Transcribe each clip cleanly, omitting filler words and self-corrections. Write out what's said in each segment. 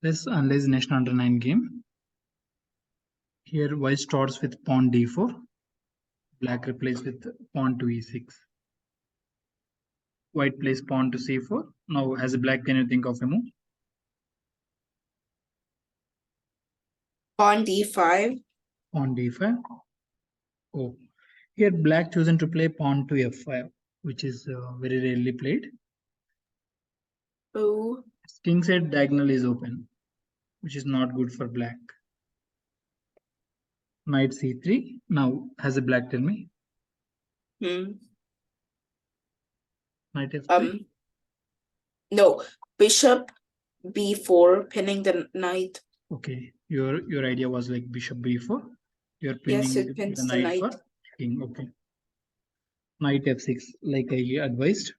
Let's analyze next under-9 game. Here white starts with pawn d4. Black replaces with pawn to e6. White plays pawn to c4. Now as a black, can you think of a move? Pawn d5. Pawn d5. Oh, here black chosen to play pawn to f5, which is very rarely played. Oh. King side diagonal is open, which is not good for black. Knight c3. Now has a black, tell me. Knight f3. No, bishop b4, pinning the knight. Okay, your idea was like bishop b4. You're pinning Yes, it pins the knight for knight. king. Okay. Knight f6, like I advised.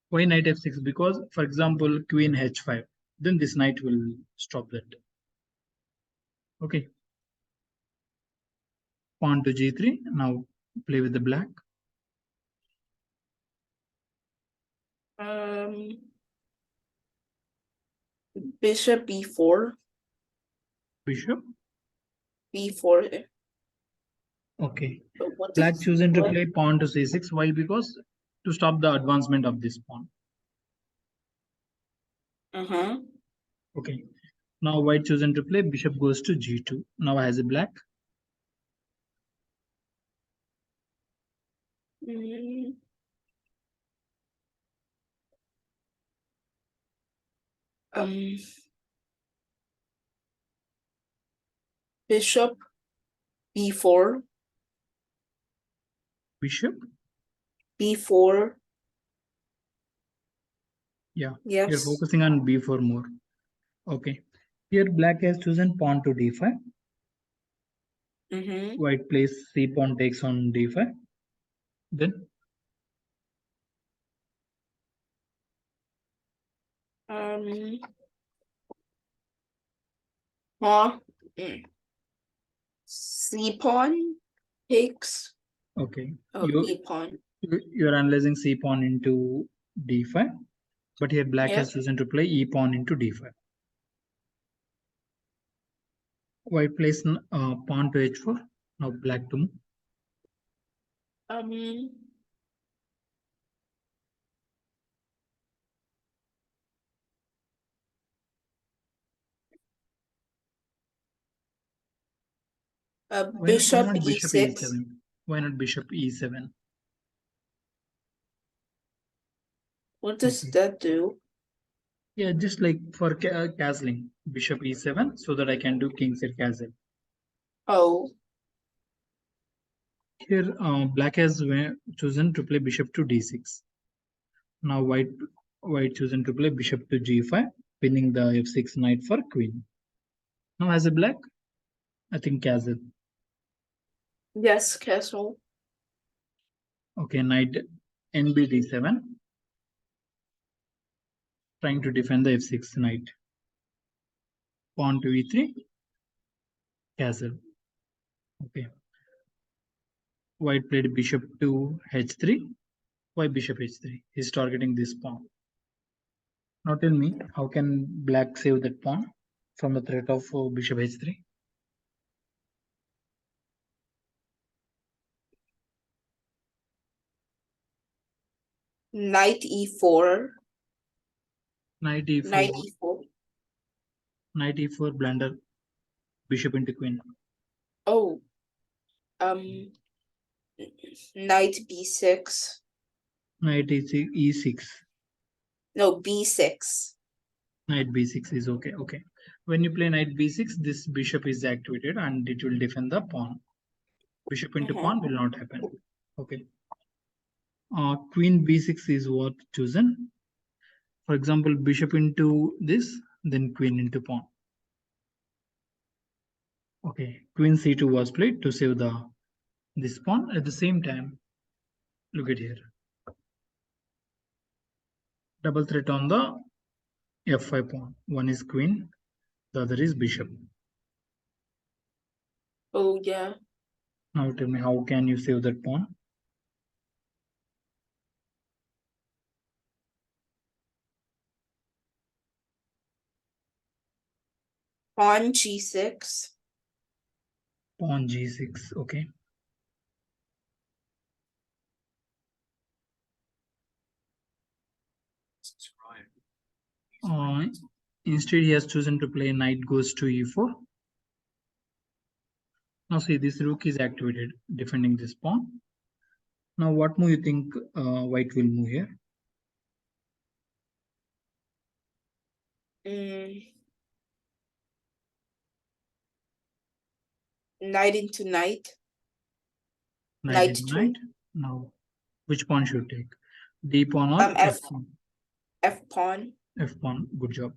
Why knight f6? Because, for example, queen h5, then this knight will stop that. Okay. Pawn to g3. Now play with the black. Bishop b4. Bishop b4. Okay. Black chosen to play pawn to c6. Why? Because to stop the advancement of this pawn. Okay. Now white chosen to play bishop goes to g2. Now has a black. Bishop b4. Bishop b4. Yeah. Yes. You're focusing on b4 more. Okay. Here black has chosen pawn to d5. White plays c pawn takes on d5. Then c pawn takes. okay. E pawn. You're analyzing c pawn into d5, but here black has chosen to play e pawn into d5. White plays pawn to h4. Now black to move. Bishop why not e6. bishop e7? Why not bishop e7? What does that do? Yeah, just like for castling, bishop e7, so that I can do kingside castle. Oh. Here, black has chosen to play bishop to d6. Now white chosen to play bishop to g5, pinning the f6 knight for queen. Now has a black, I think castle. Yes, castle. Okay, knight nb d7, trying to defend the f6 knight. Pawn to e3, castle. Okay. White played bishop to h3. Why bishop h3? He's targeting this pawn. Now tell me, how can black save that pawn from the threat of bishop h3? Knight e4. Knight e4. Knight e4. Knight e4 blunder. Bishop into queen. Oh. Knight b6. Knight e6. No, b6. Knight b6 is okay. Okay. When you play knight b6, this bishop is activated and it will defend the pawn. Bishop into pawn will not happen. Okay. Queen b6 is what chosen. For example, bishop into this, then queen into pawn. Okay, queen c2 was played to save this pawn. At the same time, look at here. Double threat on the f5 pawn. One is queen, the other is bishop. Oh, yeah. Now tell me, how can you save that pawn? Pawn G6. Pawn G6. Okay. Instead, he has chosen to play knight goes to e4. Now see, this rook is activated, defending this pawn. Now, what move you think white will move here? Knight into knight. Knight Knight into to knight. Now, which pawn should take? D pawn or F pawn? F pawn. F pawn. Good job.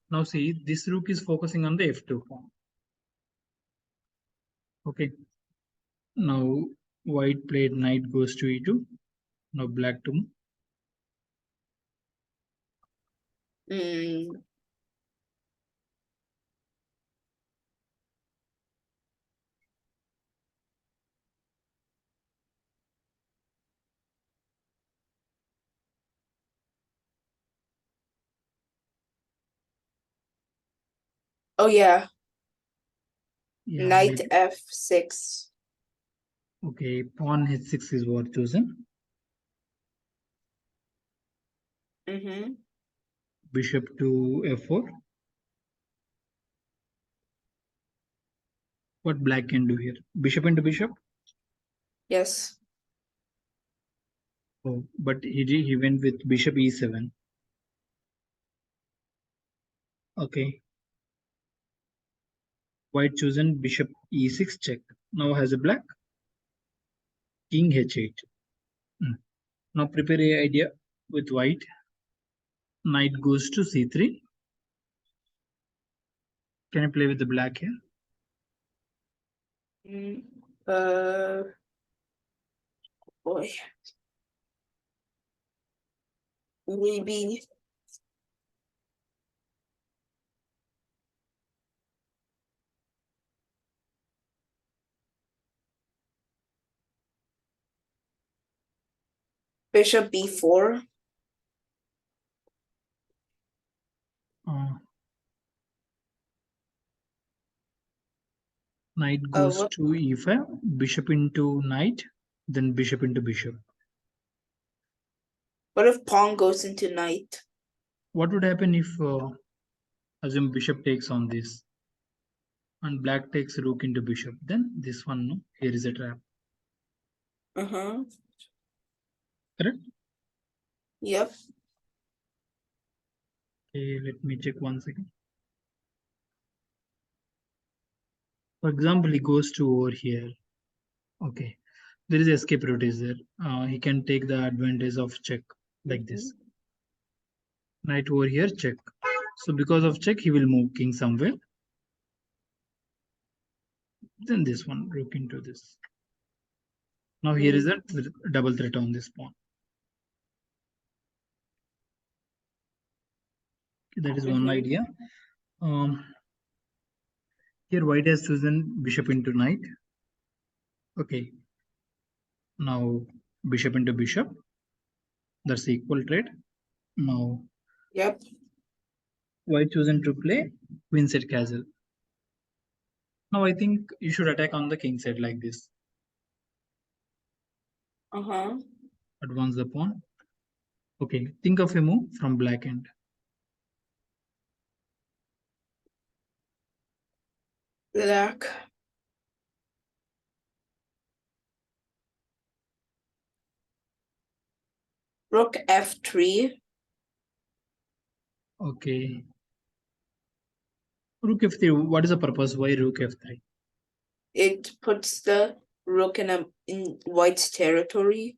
Now see, this rook is focusing on the F2 pawn. Okay. Now white played knight goes to E2. Now black to move. Oh yeah. Yeah, Knight maybe. F6. Okay, pawn H6 is what chosen. Bishop to F4. What black can do here? Bishop into bishop. Yes. Oh, but he went with bishop E7. Okay. White chosen bishop E6 check. Now has a black. King H8. Now prepare a idea with white. Knight goes to C3. Can I play with the black here? Boy. Maybe. Bishop B4. Knight goes What? to E5. Bishop into knight. Then bishop into bishop. What if pawn goes into knight? What would happen if assume bishop takes on this and black takes rook into bishop? Then this one, no, here is a trap. Correct? Yep. Okay, let me check once again. For example, he goes to over here. Okay, there is escape route is there. He can take the advantage of check like this. Knight over here, check. So because of check, he will move king somewhere. Then this one, rook into this. Now here is a double threat on this pawn. That is one idea. Here white has chosen bishop into knight. Okay. Now bishop into bishop. That's equal trade. Now Yep. white chosen to play queen set castle. Now I think you should attack on the king side like this. Advance the pawn. Okay, think of a move from black end. Black. Rook F3. Okay. Rook F3. What is the purpose? Why rook F3? It puts the rook in white's territory.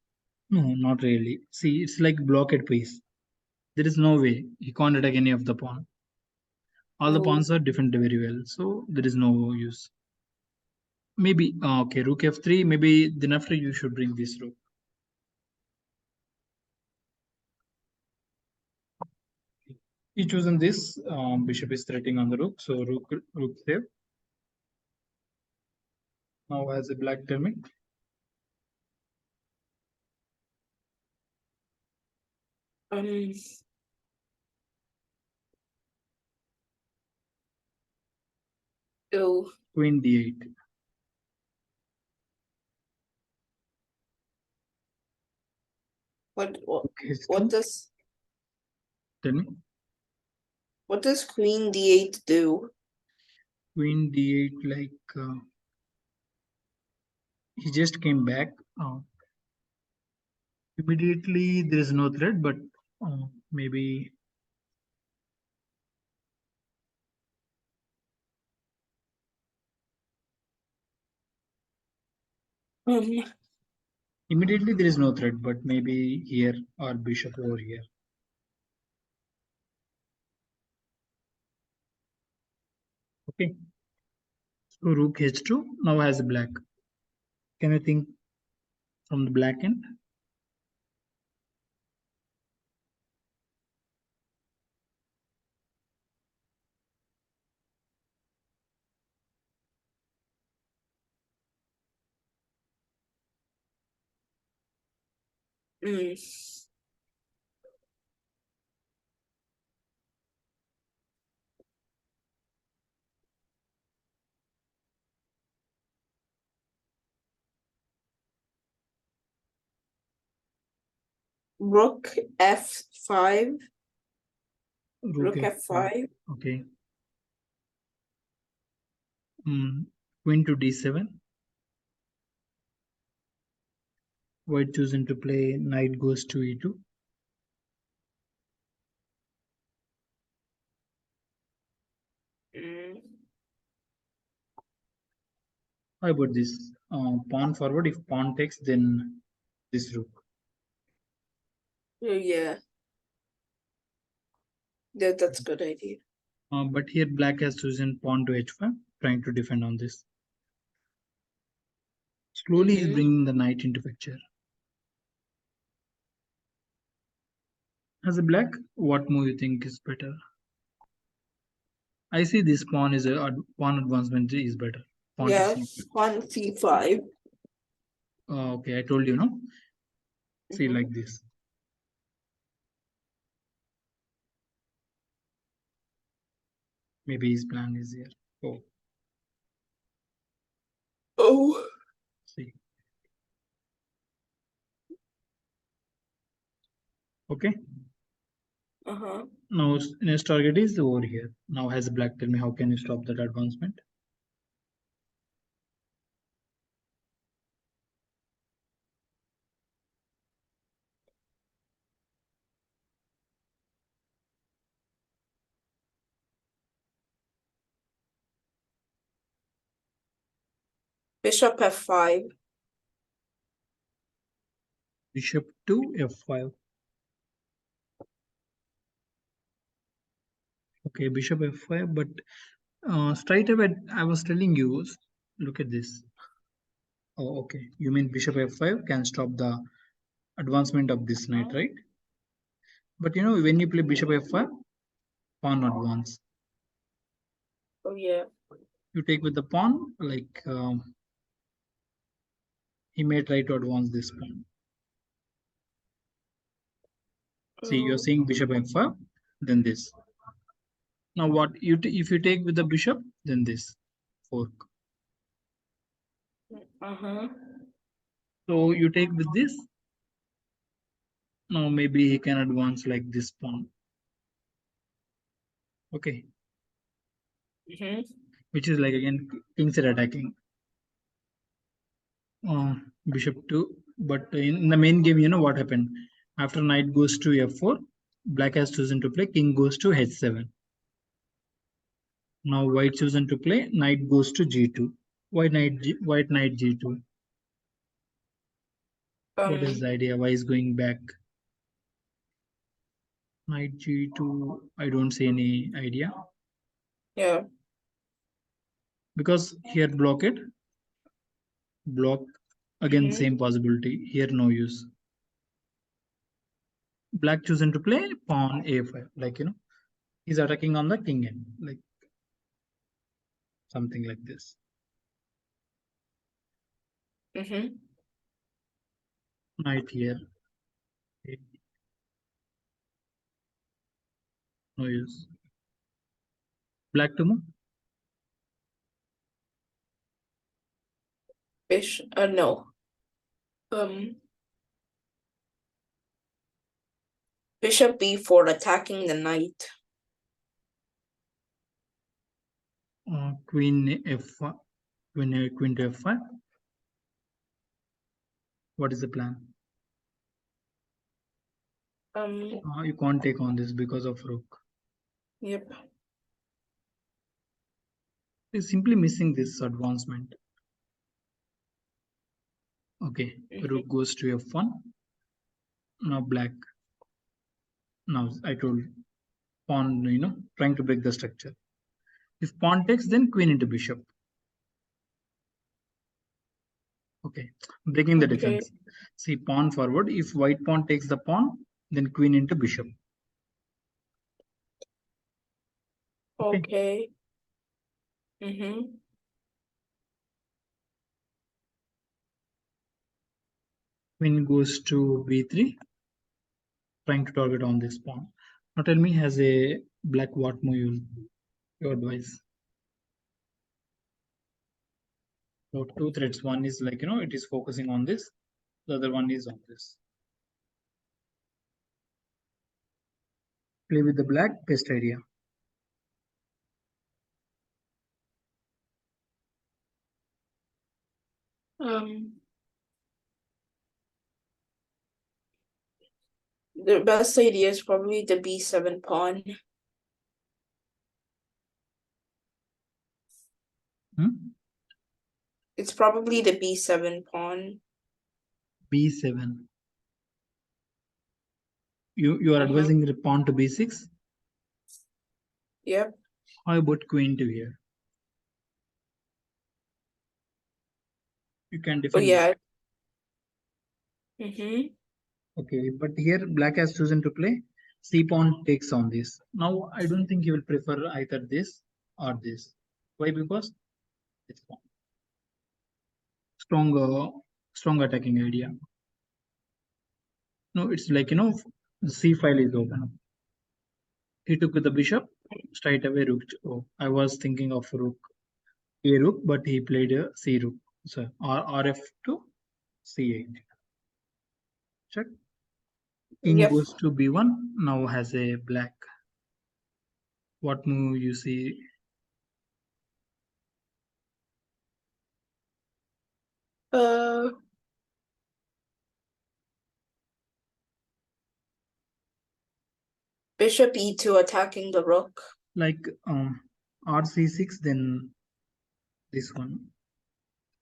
No, not really. See, it's like blockade piece. There is no way he can't attack any of the pawn. All the pawns are defended very well, so there is no use. Maybe okay, rook f3. Maybe then after you should bring this rook. He chosen this. Bishop is threatening on the rook, so rook save. Now has a black terming. Oh, Queen d8. what H2. does Tell me. Queen d8 do? Queen d8, like he just came back. Immediately there is no threat, but maybe immediately there is no threat, but maybe here or bishop over here. Okay. So rook h2 now has black. Can you think from the black end? Mm. Rook f5. Rook f5. Okay. Queen to d7. White choosing to play knight goes to e2. Mm. How about this? Pawn forward. If pawn takes, then this rook. Oh, yeah. That's a good idea. But here black has chosen pawn to h5, trying to defend on this. Slowly he's bringing the knight into picture. As a black, what move you think is better? I see this pawn is a pawn advancement is better. Pawn to Yeah, c5. pawn c5. Okay, I told you, no? See like this. Maybe his plan is here. Oh, Oh. see. Okay. Now next target is over here. Now has black. Tell me, how can you stop that advancement? Bishop f5. Bishop to f5. Okay, bishop f5, but straight away I was telling you, look at this. Oh, okay. You mean bishop f5 can stop the advancement of this knight, right? But you know, when you play bishop f5, pawn advance. Oh, yeah. You take with the pawn, like he may try to advance this pawn. See, you're seeing bishop f5, then this. Now what you if you take with the bishop, then this fork. So you take with this. Now maybe he can advance like this pawn. Okay. Which is like again kings are attacking. Bishop 2. But in the main game, you know what happened? After knight goes to f4, black has chosen to play king goes to h7. Now white chosen to play knight goes to g2. White knight g2. What is the idea? Why is going back? Knight g2. I don't see any idea. Yeah. Because here block it. Block again, same possibility. Here no use. Black chosen to play pawn a5. Like, you know, he's attacking on the king end. Like something like this. Knight here. No use. Black to move. No. Bishop b4 attacking the knight. Queen f5, queen to f5. What is the plan? You can't take on this because of rook. Yep. You're simply missing this advancement. Okay, rook goes to f1. Now black. Now I told pawn, trying to break the structure. If pawn takes, then queen into bishop. Okay, breaking the defense. See, pawn forward. If white pawn takes the pawn, then queen into bishop. Okay. Queen goes to b3, trying to target on this pawn. Now tell me, has a black what move you advise? So two threads. One is like, it is focusing on this. The other one is on this. Play with the black, best idea. The best idea is probably the b7 pawn. It's probably the b7 pawn. b7. You are advising the pawn to b6? Yep. How about queen to here? You can defend. Oh yeah. Okay, but here black has chosen to play c pawn takes on this. Now I don't think he will prefer either this or this. Why? Because it's strong attacking idea. No, it's like the c file is open. He took with the bishop, straight away rook. Oh, I was thinking of rook, a rook, but he played a c rook. So rf to c8. Check. King goes to b1. Now has a black. What move you see? Bishop e2 attacking the rook. Like rc6, then this one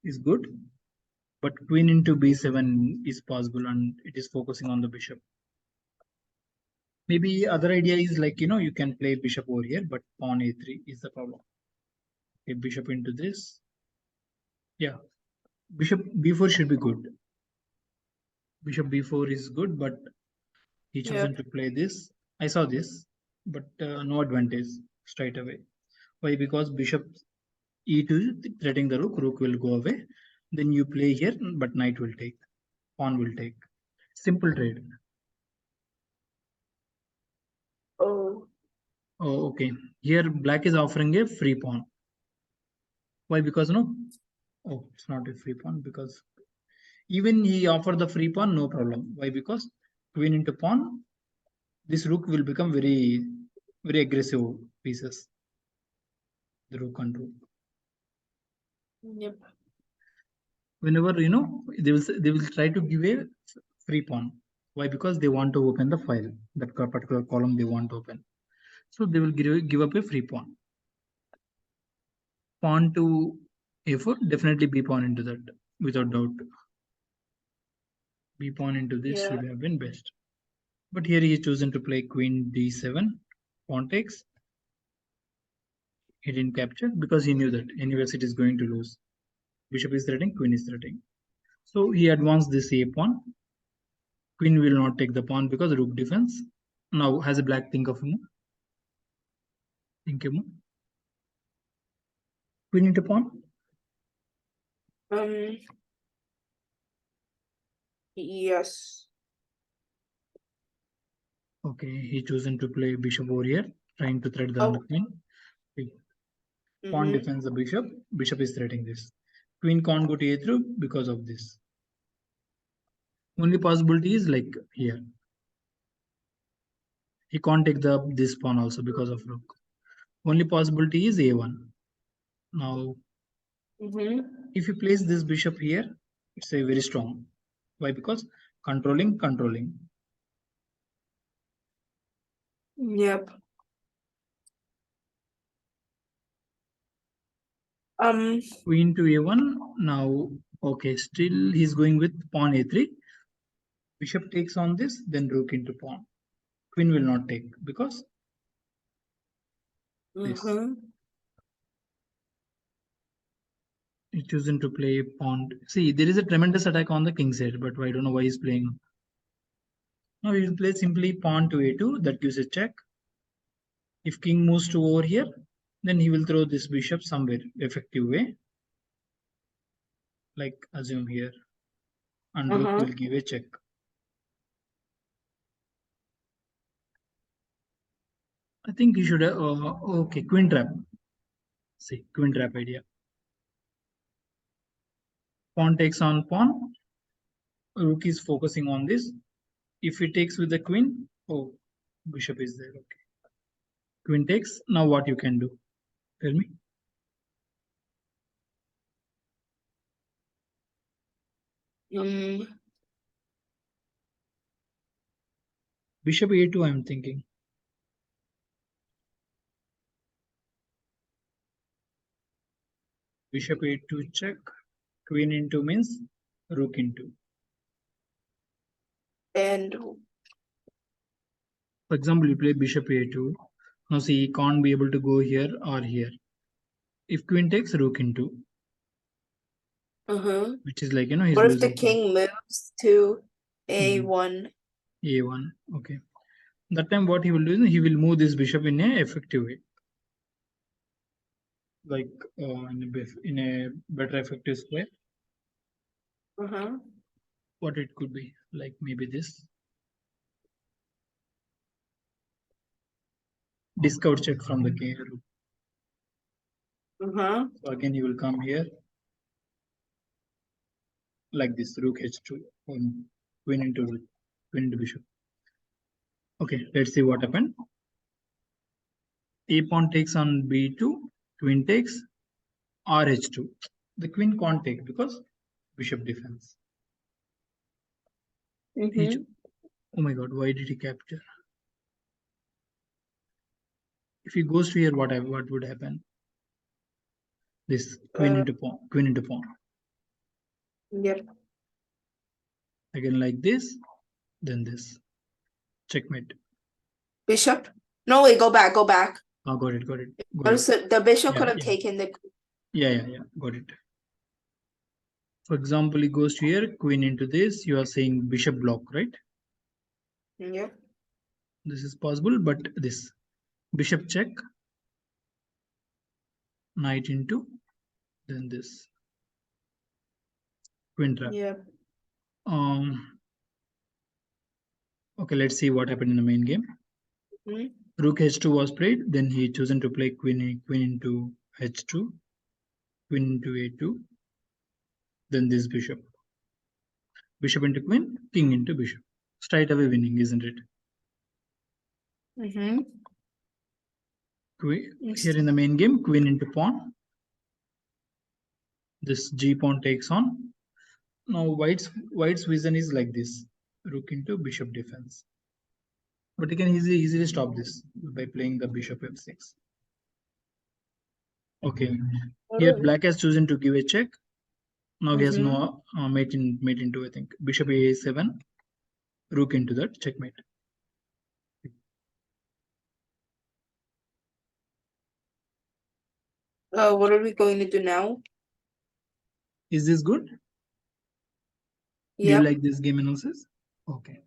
is good, but queen into b7 is possible, and it is focusing on the bishop. Maybe other idea is like you can play bishop over here, but pawn a3 is the problem. Okay, bishop into this. Yeah, bishop b4 should be good. Bishop b4 is good, but he chosen to play this. I saw this, but no advantage straight away. Why? Because bishop e2 threatening the rook. Rook will go away. Then you play here, but knight will take. Pawn will take. Simple trade. Oh, okay. Here black is offering a free pawn. Why? Because it's not a free pawn, because even he offered the free pawn, no problem. Why? Because queen into pawn, this rook will become very, very aggressive pieces. The rook and rook. Yep. Whenever they will try to give a free pawn. Why? Because they want to open the file, that particular column they want to open. So they will give up a free pawn. Pawn to a4, definitely b pawn into that, without doubt. B pawn into this should have been best. But here he is chosen to play queen d7, pawn takes. He didn't capture because he knew that anyways it is going to lose. Bishop is threatening, queen is threatening. So he advanced this a pawn. Queen will not take the pawn because rook defense. Now has a black think of a move. Think a move. Queen into pawn. Yes. Okay, he chosen to play bishop over here, trying to threat the queen. Pawn defends the bishop. Bishop is threatening this. Queen can't go to a3 because of this. Only possibility is like here. He can't take this pawn also because of rook. Only possibility is a1. Now, if you place this bishop here, it's a very strong. Why? Because controlling. Yep. Queen to a1. Now, okay, still he's going with pawn a3. Bishop takes on this, then rook into pawn. Queen will not take because this. He's chosen to play pawn. See, there is a tremendous attack on the king side, but I don't know why he's playing. Now he will play simply pawn to a2. That gives a check. If king moves to over here, then he will throw this bishop somewhere effective way. Like assume here, and rook will give a check. I think he should have, okay, queen trap. See, queen trap idea. Pawn takes on pawn. Rook is focusing on this. If he takes with the queen, oh, bishop is there. Okay. Queen takes. Now what you can do? Tell me. Bishop a2, I'm thinking. Bishop a2 check. Queen into means rook into. And for example, you play bishop a2. Now see, he can't be able to go here or here. If queen takes, rook into. Which is like, he's what if losing. the king moves to a1? A1, okay. That time what he will do is he will move this bishop in a effective way. Like in a better effective square. What it could be, like maybe this. Discount check from the king. So again, he will come here. Like this, rook h2, queen into bishop. Okay, let's see what happened. A pawn takes on b2, queen takes, or h2. The queen can't take because bishop defense. Oh my god, why did he capture? If he goes to here, what would happen? This queen into pawn, Yep. Again like this, then this. Checkmate. Bishop? No, wait, go back. Oh, got it. The bishop could have taken the. Yeah, got it. For example, he goes to here, queen into this. You are saying bishop block, right? Yeah. This is possible, but this bishop check, knight into, then this queen trap. Yeah. Okay, let's see what happened in the main game. Rook h2 was played, then he chosen to play queen into h2, queen into a2, then this bishop. Bishop into queen, king into bishop. Straight away winning, isn't it? Here in the main game, queen into pawn. This g pawn takes on. Now white's vision is like this: rook into bishop defense. But you can easily stop this by playing the bishop f6. Okay, here black has chosen to give a check. Now he has no mate into, I think, bishop a7, rook into that, checkmate. What are we going to do now? Is this good? Yeah. Do you like this game analysis? Okay.